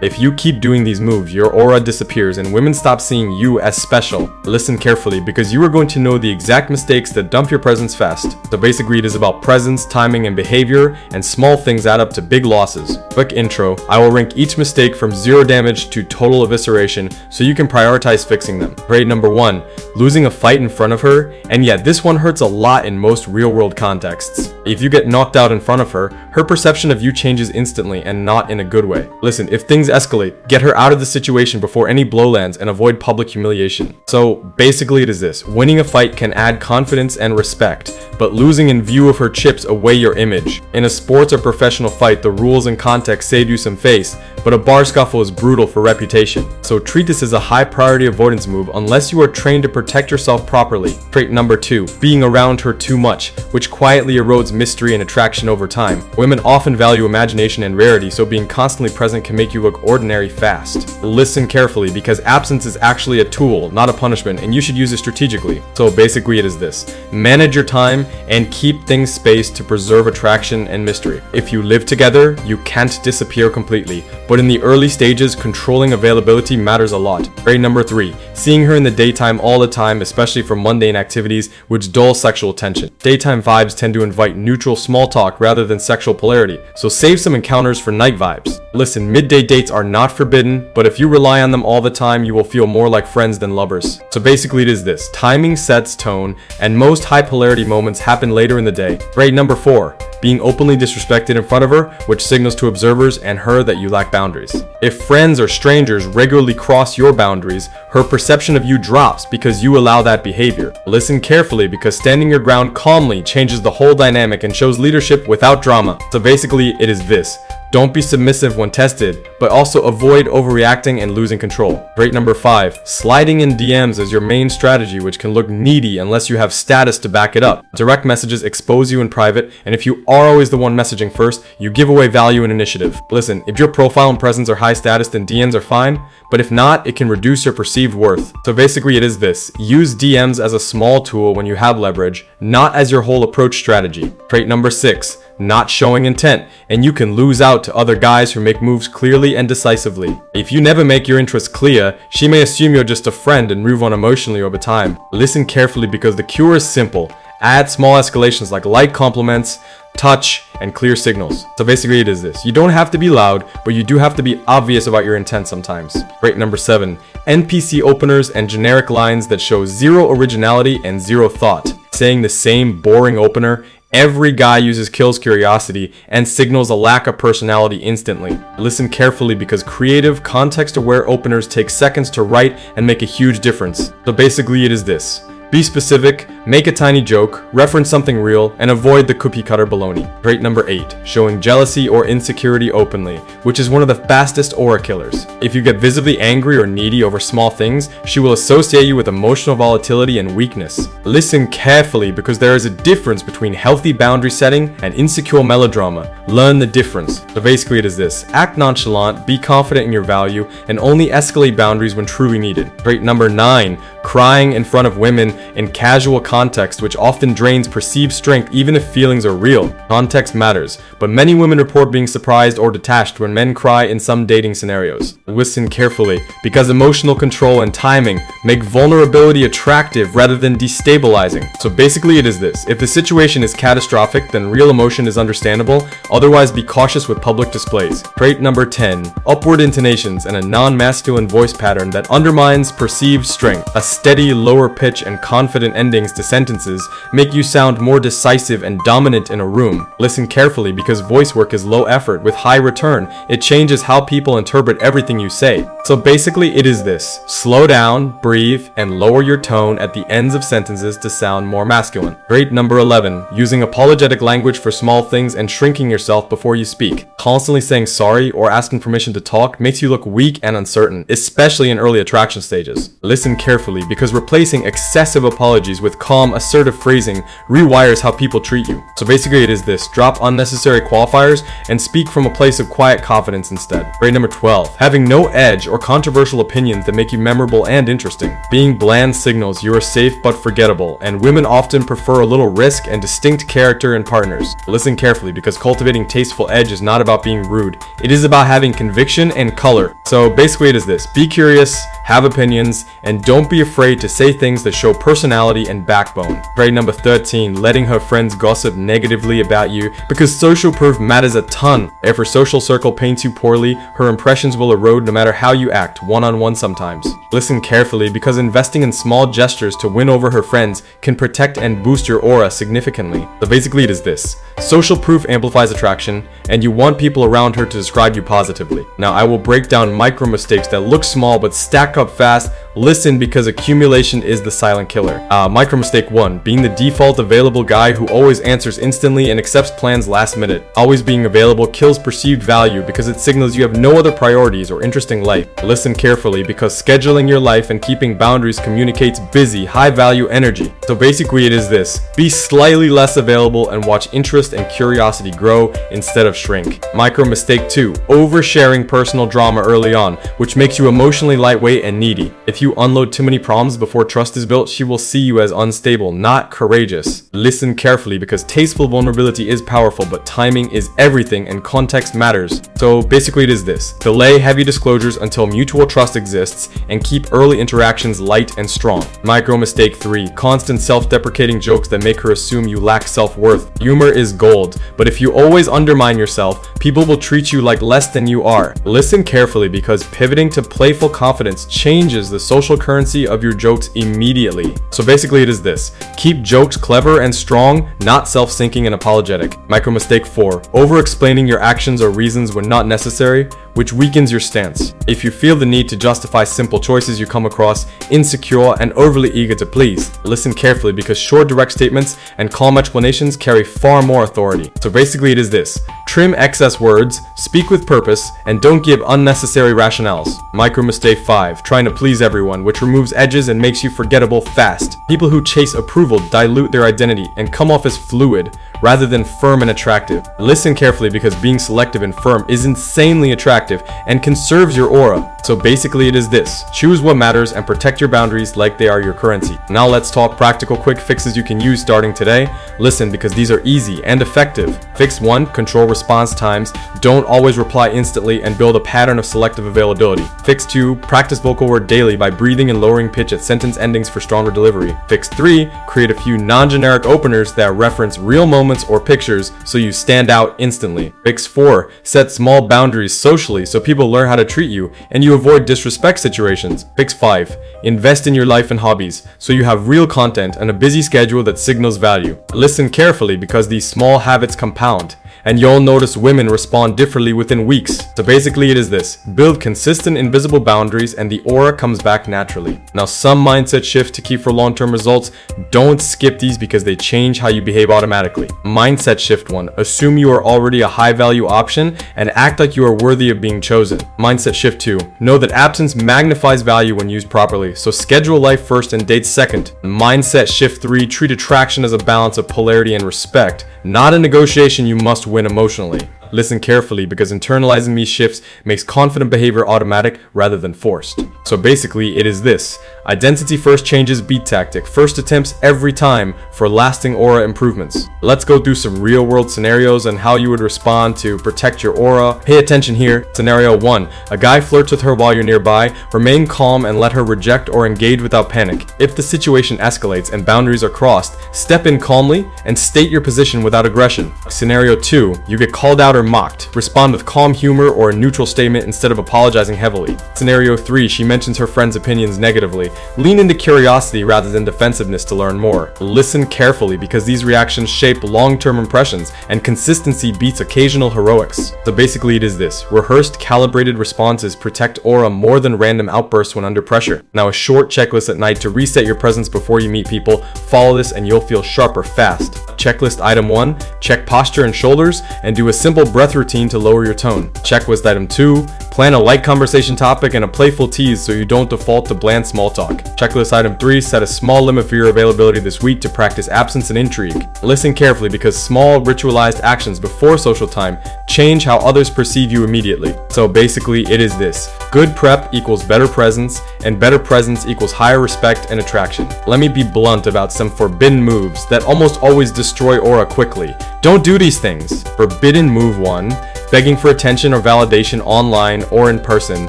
If you keep doing these moves, your aura disappears and women stop seeing you as special. Listen carefully because you are going to know the exact mistakes that dump your presence fast. The basic read is about presence, timing, and behavior, and small things add up to big losses. Quick intro, I will rank each mistake from 0 damage to total evisceration so you can prioritize fixing them. Grade number 1, losing a fight in front of her, and yet this one hurts a lot in most real-world contexts. If you get knocked out in front of her, her perception of you changes instantly and not in a good way. Listen, if things escalate, get her out of the situation before any blow lands and avoid public humiliation. So basically it is this, winning a fight can add confidence and respect, but losing in view of her chips away your image. In a sports or professional fight, the rules and context save you some face, but a bar scuffle is brutal for reputation. So treat this as a high priority avoidance move unless you are trained to protect yourself properly. Trait number 2, being around her too much, which quietly erodes mystery and attraction over time. Women often value imagination and rarity, so being constantly present can make you look ordinary fast. Listen carefully because absence is actually a tool, not a punishment, and you should use it strategically. So basically it is this, manage your time and keep things spaced to preserve attraction and mystery. If you live together, you can't disappear completely, but in the early stages, controlling availability matters a lot. Trait number 3, seeing her in the daytime all the time, especially for mundane activities, which dull sexual tension. Daytime vibes tend to invite neutral small talk rather than sexual polarity, so save some encounters for night vibes. Listen, midday dates are not forbidden, but if you rely on them all the time, you will feel more like friends than lovers. So basically it is this, timing sets tone, and most high polarity moments happen later in the day. Grade number 4, being openly disrespected in front of her, which signals to observers and her that you lack boundaries. If friends or strangers regularly cross your boundaries, her perception of you drops because you allow that behavior. Listen carefully because standing your ground calmly changes the whole dynamic and shows leadership without drama. So basically it is this, don't be submissive when tested, but also avoid overreacting and losing control. Trait number 5, sliding in DMs is your main strategy, which can look needy unless you have status to back it up. Direct messages expose you in private, and if you are always the one messaging first, you give away value and initiative. Listen, if your profile and presence are high status, then DMs are fine, but if not, it can reduce your perceived worth. So basically it is this, use DMs as a small tool when you have leverage, not as your whole approach strategy. Trait number 6, not showing intent, and you can lose out to other guys who make moves clearly and decisively. If you never make your interests clear, she may assume you're just a friend and move on emotionally over time. Listen carefully because the cure is simple. Add small escalations like light compliments, touch, and clear signals. So basically it is this, you don't have to be loud, but you do have to be obvious about your intent sometimes. Trait number 7, NPC openers and generic lines that show 0 originality and 0 thought. Saying the same boring opener every guy uses kills curiosity and signals a lack of personality instantly. Listen carefully because creative, context-aware openers take seconds to write and make a huge difference. So basically it is this, be specific, make a tiny joke, reference something real, and avoid the cookie cutter baloney. Trait number 8, showing jealousy or insecurity openly, which is one of the fastest aura killers. If you get visibly angry or needy over small things, she will associate you with emotional volatility and weakness. Listen carefully because there is a difference between healthy boundary setting and insecure melodrama. Learn the difference. So basically it is this, act nonchalant, be confident in your value, and only escalate boundaries when truly needed. Trait number 9, crying in front of women in casual context, which often drains perceived strength even if feelings are real. Context matters, but many women report being surprised or detached when men cry in some dating scenarios. Listen carefully, because emotional control and timing make vulnerability attractive rather than destabilizing. So basically it is this, if the situation is catastrophic, then real emotion is understandable, otherwise be cautious with public displays. Trait number 10, upward intonations and a non-masculine voice pattern that undermines perceived strength. A steady, lower pitch and confident endings to sentences make you sound more decisive and dominant in a room. Listen carefully because voice work is low effort with high return. It changes how people interpret everything you say. So basically it is this, slow down, breathe, and lower your tone at the ends of sentences to sound more masculine. Trait number 11, using apologetic language for small things and shrinking yourself before you speak. Constantly saying sorry or asking permission to talk makes you look weak and uncertain, especially in early attraction stages. Listen carefully because replacing excessive apologies with calm, assertive phrasing rewires how people treat you. So basically it is this: drop unnecessary qualifiers and speak from a place of quiet confidence instead. Grade number 12. Having no edge or controversial opinions that make you memorable and interesting. Being bland signals you are safe but forgettable, and women often prefer a little risk and distinct character in partners. Listen carefully, because cultivating tasteful edge is not about being rude. It is about having conviction and color. So basically it is this: be curious, have opinions, and don't be afraid to say things that show personality and backbone. Grade number 13. Letting her friends gossip negatively about you, because social proof matters a ton. If her social circle paints you poorly, her impressions will erode no matter how you act, one-on-one sometimes. Listen carefully, because investing in small gestures to win over her friends can protect and boost your aura significantly. So basically it is this: social proof amplifies attraction, and you want people around her to describe you positively. Now I will break down micro mistakes that look small but stack up fast. Listen, because accumulation is the silent killer. Micro mistake 1. Being the default available guy who always answers instantly and accepts plans last minute. Always being available kills perceived value, because it signals you have no other priorities or interesting life. Listen carefully, because scheduling your life and keeping boundaries communicates busy, high value energy. So basically it is this: be slightly less available and watch interest and curiosity grow instead of shrink. Micro mistake 2. Oversharing personal drama early on, which makes you emotionally lightweight and needy. If you unload too many problems before trust is built, she will see you as unstable, not courageous. Listen carefully, because tasteful vulnerability is powerful, but timing is everything and context matters. So basically it is this: delay heavy disclosures until mutual trust exists, and keep early interactions light and strong. Micro mistake 3. Constant self-deprecating jokes that make her assume you lack self-worth. Humor is gold, but if you always undermine yourself, people will treat you like less than you are. Listen carefully, because pivoting to playful confidence changes the social currency of your jokes immediately. So basically it is this: keep jokes clever and strong, not self-sinking and apologetic. Micro mistake 4. Over-explaining your actions or reasons when not necessary, which weakens your stance. If you feel the need to justify simple choices, you come across insecure and overly eager to please. Listen carefully, because short direct statements and calm explanations carry far more authority. So basically it is this: trim excess words, speak with purpose, and don't give unnecessary rationales. Micro mistake 5. Trying to please everyone, which removes edges and makes you forgettable fast. People who chase approval dilute their identity and come off as fluid rather than firm and attractive. Listen carefully, because being selective and firm is insanely attractive and conserves your aura. So basically it is this: choose what matters and protect your boundaries like they are your currency. Now let's talk practical quick fixes you can use starting today. Listen, because these are easy and effective. Fix 1. Control response times. Don't always reply instantly, and build a pattern of selective availability. Fix 2. Practice vocal word daily by breathing and lowering pitch at sentence endings for stronger delivery. Fix 3. Create a few non-generic openers that reference real moments or pictures so you stand out instantly. Fix 4. Set small boundaries socially so people learn how to treat you and you avoid disrespect situations. Fix 5. Invest in your life and hobbies so you have real content and a busy schedule that signals value. Listen carefully, because these small habits compound, and you'll notice women respond differently within weeks. So basically it is this: build consistent invisible boundaries and the aura comes back naturally. Now some mindset shifts to keep for long-term results. Don't skip these, because they change how you behave automatically. Mindset shift 1. Assume you are already a high value option and act like you are worthy of being chosen. Mindset shift 2. Know that absence magnifies value when used properly, so schedule life first and dates second. Mindset shift 3. Treat attraction as a balance of polarity and respect, not a negotiation you must win emotionally. Listen carefully, because internalizing these shifts makes confident behavior automatic rather than forced. So basically it is this: identity first changes beat tactic, first attempts every time for lasting aura improvements. Let's go through some real world scenarios and how you would respond to protect your aura. Pay attention here. Scenario 1. A guy flirts with her while you're nearby. Remain calm and let her reject or engage without panic. If the situation escalates and boundaries are crossed, step in calmly and state your position without aggression. Scenario 2. You get called out or mocked. Respond with calm humor or a neutral statement instead of apologizing heavily. Scenario 3. She mentions her friend's opinions negatively. Lean into curiosity rather than defensiveness to learn more. Listen carefully, because these reactions shape long-term impressions and consistency beats occasional heroics. So basically it is this: rehearsed, calibrated responses protect aura more than random outbursts when under pressure. Now a short checklist at night to reset your presence before you meet people. Follow this and you'll feel sharper fast. Checklist item 1. Check posture and shoulders and do a simple breath routine to lower your tone. Checklist item 2. Plan a light conversation topic and a playful tease so you don't default to bland small talk. Checklist item 3, set a small limit for your availability this week to practice absence and intrigue. Listen carefully because small ritualized actions before social time change how others perceive you immediately. So basically it is this: good prep equals better presence, and better presence equals higher respect and attraction. Let me be blunt about some forbidden moves that almost always destroy aura quickly. Don't do these things. Forbidden move 1, begging for attention or validation online or in person,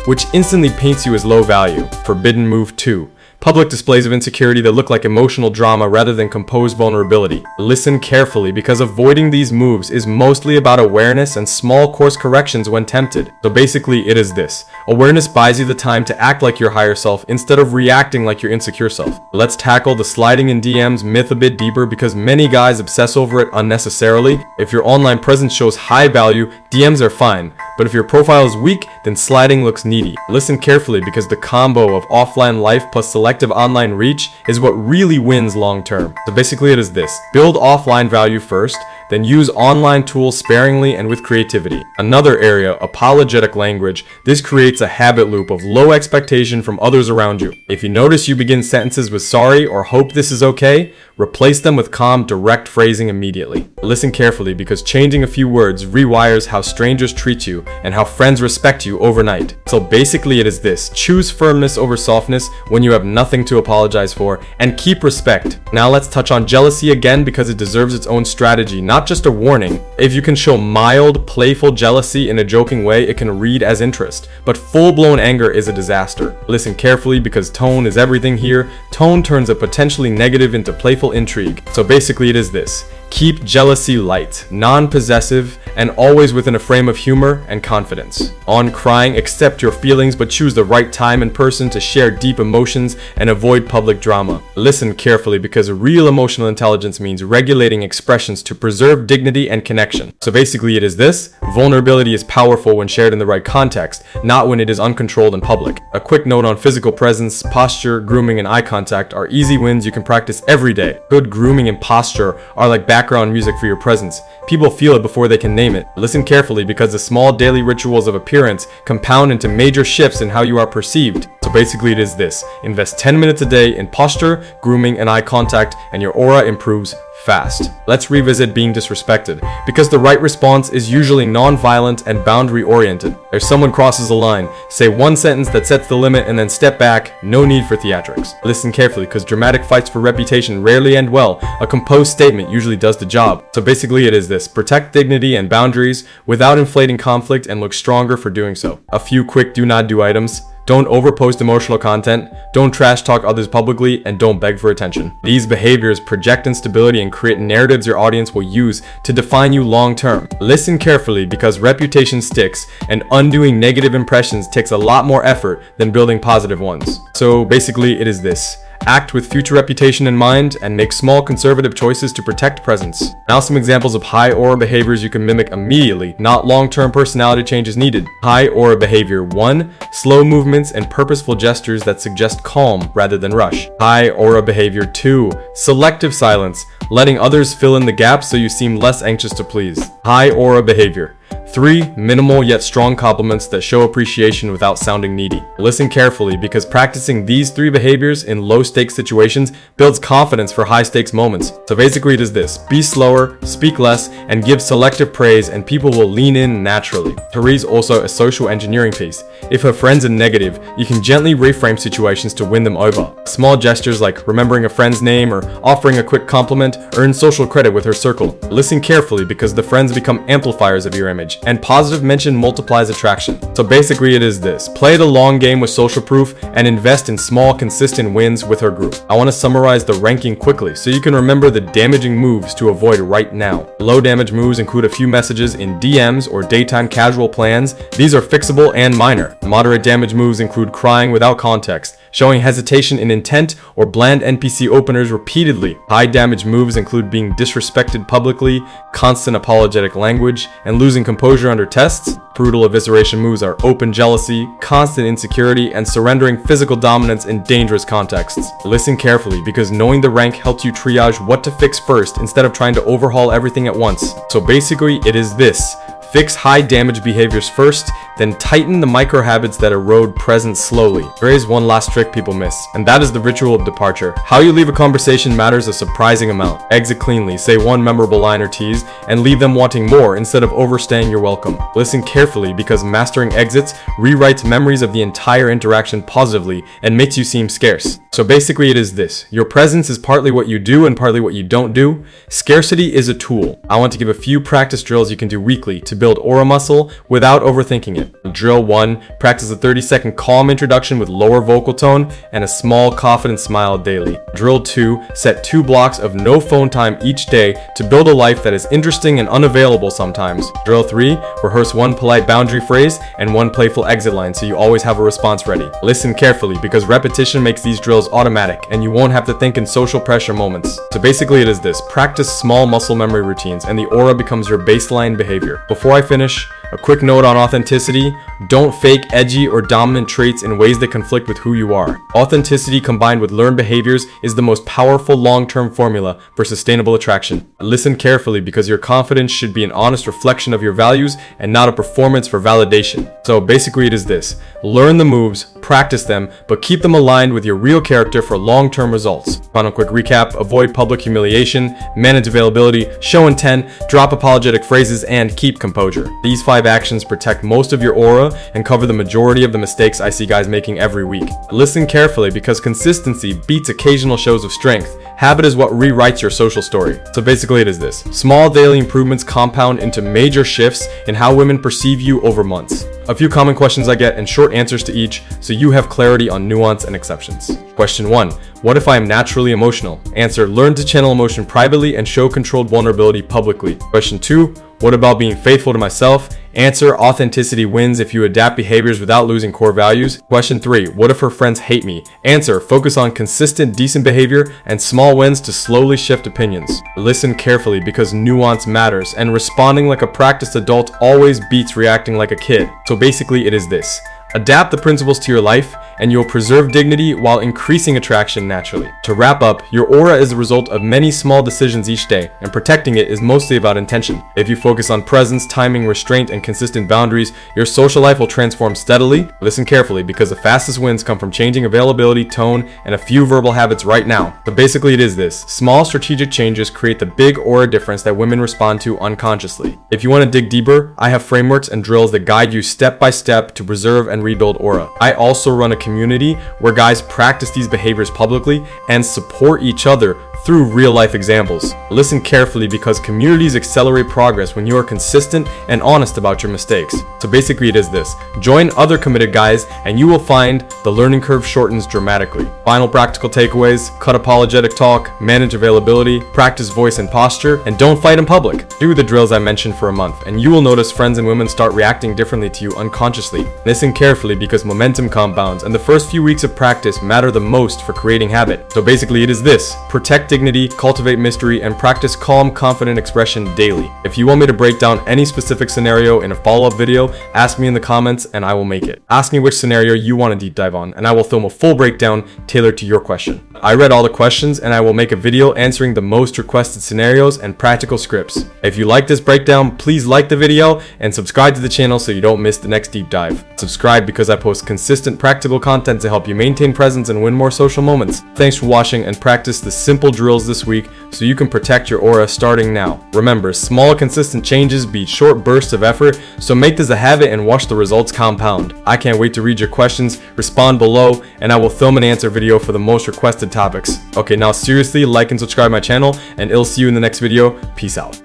which instantly paints you as low value. Forbidden move 2, public displays of insecurity that look like emotional drama rather than composed vulnerability. Listen carefully because avoiding these moves is mostly about awareness and small course corrections when tempted. So basically it is this: awareness buys you the time to act like your higher self instead of reacting like your insecure self. Let's tackle the sliding in DMs myth a bit deeper because many guys obsess over it unnecessarily. If your online presence shows high value, DMs are fine. But if your profile is weak, then sliding looks needy. Listen carefully because the combo of offline life plus selective online reach is what really wins long term. So basically it is this: build offline value first, then use online tools sparingly and with creativity. Another area, apologetic language. This creates a habit loop of low expectation from others around you. If you notice you begin sentences with sorry or hope this is okay, replace them with calm, direct phrasing immediately. Listen carefully because changing a few words rewires how strangers treat you and how friends respect you overnight. So basically it is this: choose firmness over softness when you have nothing to apologize for, and keep respect. Now let's touch on jealousy again because it deserves its own strategy, not just a warning. If you can show mild, playful jealousy in a joking way, it can read as interest, but full-blown anger is a disaster. Listen carefully because tone is everything here. Tone turns a potentially negative into playful intrigue. So basically it is this: keep jealousy light, non-possessive, and always within a frame of humor and confidence. On crying, accept your feelings but choose the right time and person to share deep emotions and avoid public drama. Listen carefully because real emotional intelligence means regulating expressions to preserve dignity and connection. So basically it is this: vulnerability is powerful when shared in the right context, not when it is uncontrolled in public. A quick note on physical presence: posture, grooming, and eye contact are easy wins you can practice every day. Good grooming and posture are like background music for your presence. People feel it before they can name it. Listen carefully because the small daily rituals of appearance compound into major shifts in how you are perceived. So basically it is this: invest 10 minutes a day in posture, grooming, and eye contact, and your aura improves fast. Let's revisit being disrespected because the right response is usually non-violent and boundary oriented. If someone crosses a line, say one sentence that sets the limit and then step back. No need for theatrics. Listen carefully because dramatic fights for reputation rarely end well. A composed statement usually does the job. So basically it is this: protect dignity and boundaries without inflating conflict and look stronger for doing so. A few quick do not do items: don't overpost emotional content, don't trash talk others publicly, and don't beg for attention. These behaviors project instability and create narratives your audience will use to define you long term. Listen carefully because reputation sticks, and undoing negative impressions takes a lot more effort than building positive ones. So basically it is this: act with future reputation in mind and make small conservative choices to protect presence. Now some examples of high aura behaviors you can mimic immediately, not long-term personality changes needed. High aura behavior 1, slow movements and purposeful gestures that suggest calm rather than rush. High aura behavior 2, selective silence, letting others fill in the gaps so you seem less anxious to please. High aura behavior 3, minimal yet strong compliments that show appreciation without sounding needy. Listen carefully because practicing these 3 behaviors in low-stakes situations builds confidence for high-stakes moments. So basically it is this: be slower, speak less, and give selective praise, and people will lean in naturally. Therese also a social engineering piece. If her friend's a negative, you can gently reframe situations to win them over. Small gestures like remembering a friend's name or offering a quick compliment earn social credit with her circle. Listen carefully because the friends become amplifiers of your image, and positive mention multiplies attraction. So basically it is this: play the long game with social proof and invest in small consistent wins with her group. I want to summarize the ranking quickly so you can remember the damaging moves to avoid right now. Low damage moves include a few messages in DMs or daytime casual plans. These are fixable and minor. Moderate damage moves include crying without context, showing hesitation in intent, or bland NPC openers repeatedly. High damage moves include being disrespected publicly, constant apologetic language, and losing composure under tests. Brutal evisceration moves are open jealousy, constant insecurity, and surrendering physical dominance in dangerous contexts. Listen carefully because knowing the rank helps you triage what to fix first instead of trying to overhaul everything at once. So basically it is this: Fix high damage behaviors first, then tighten the micro habits that erode presence slowly. There is one last trick people miss, and that is the ritual of departure. How you leave a conversation matters a surprising amount. Exit cleanly, say one memorable line or tease, and leave them wanting more instead of overstaying your welcome. Listen carefully because mastering exits rewrites memories of the entire interaction positively and makes you seem scarce. So basically it is this: your presence is partly what you do and partly what you don't do. Scarcity is a tool. I want to give a few practice drills you can do weekly to build aura muscle without overthinking it. Drill 1, practice a 30-second calm introduction with lower vocal tone and a small confident smile daily. Drill 2, set 2 blocks of no phone time each day to build a life that is interesting and unavailable sometimes. Drill 3, rehearse 1 polite boundary phrase and 1 playful exit line so you always have a response ready. Listen carefully because repetition makes these drills automatic and you won't have to think in social pressure moments. So basically it is this: practice small muscle memory routines and the aura becomes your baseline behavior. Before I finish, a quick note on authenticity: don't fake edgy or dominant traits in ways that conflict with who you are. Authenticity combined with learned behaviors is the most powerful long-term formula for sustainable attraction. Listen carefully because your confidence should be an honest reflection of your values and not a performance for validation. So basically it is this: learn the moves, practice them, but keep them aligned with your real character for long-term results. Final quick recap: avoid public humiliation, manage availability, show intent, drop apologetic phrases, and keep composure. These 5 actions protect most of your aura and cover the majority of the mistakes I see guys making every week. Listen carefully because consistency beats occasional shows of strength. Habit is what rewrites your social story. So basically it is this: small daily improvements compound into major shifts in how women perceive you over months. A few common questions I get and short answers to each so you have clarity on nuance and exceptions. Question 1. What if I am naturally emotional? Answer: learn to channel emotion privately and show controlled vulnerability publicly. Question 2. What about being faithful to myself? Answer: authenticity wins if you adapt behaviors without losing core values. Question 3. What if her friends hate me? Answer: focus on consistent, decent behavior and small wins to slowly shift opinions. Listen carefully because nuance matters, and responding like a practiced adult always beats reacting like a kid. So basically it is this: adapt the principles to your life and you'll preserve dignity while increasing attraction naturally. To wrap up, your aura is the result of many small decisions each day, and protecting it is mostly about intention. If you focus on presence, timing, restraint, and consistent boundaries, your social life will transform steadily. Listen carefully because the fastest wins come from changing availability, tone, and a few verbal habits right now. But basically it is this: small strategic changes create the big aura difference that women respond to unconsciously. If you want to dig deeper, I have frameworks and drills that guide you step by step to preserve and rebuild aura. I also run a community where guys practice these behaviors publicly and support each other through real-life examples. Listen carefully because communities accelerate progress when you are consistent and honest about your mistakes. So basically it is this: join other committed guys and you will find the learning curve shortens dramatically. Final practical takeaways: cut apologetic talk, manage availability, practice voice and posture, and don't fight in public. Do the drills I mentioned for a month and you will notice friends and women start reacting differently to you unconsciously. Listen carefully because momentum compounds and the first few weeks of practice matter the most for creating habit. So basically it is this: protect dignity, cultivate mystery, and practice calm, confident expression daily. If you want me to break down any specific scenario in a follow-up video, ask me in the comments and I will make it. Ask me which scenario you want to deep dive on and I will film a full breakdown tailored to your question. I read all the questions and I will make a video answering the most requested scenarios and practical scripts. If you like this breakdown, please like the video and subscribe to the channel so you don't miss the next deep dive. Subscribe because I post consistent practical content to help you maintain presence and win more social moments. Thanks for watching and practice the simple drills this week so you can protect your aura starting now. Remember, small consistent changes beat short bursts of effort, so make this a habit and watch the results compound. I can't wait to read your questions, respond below, and I will film an answer video for the most requested topics. Okay, now seriously, like and subscribe my channel and I'll see you in the next video. Peace out.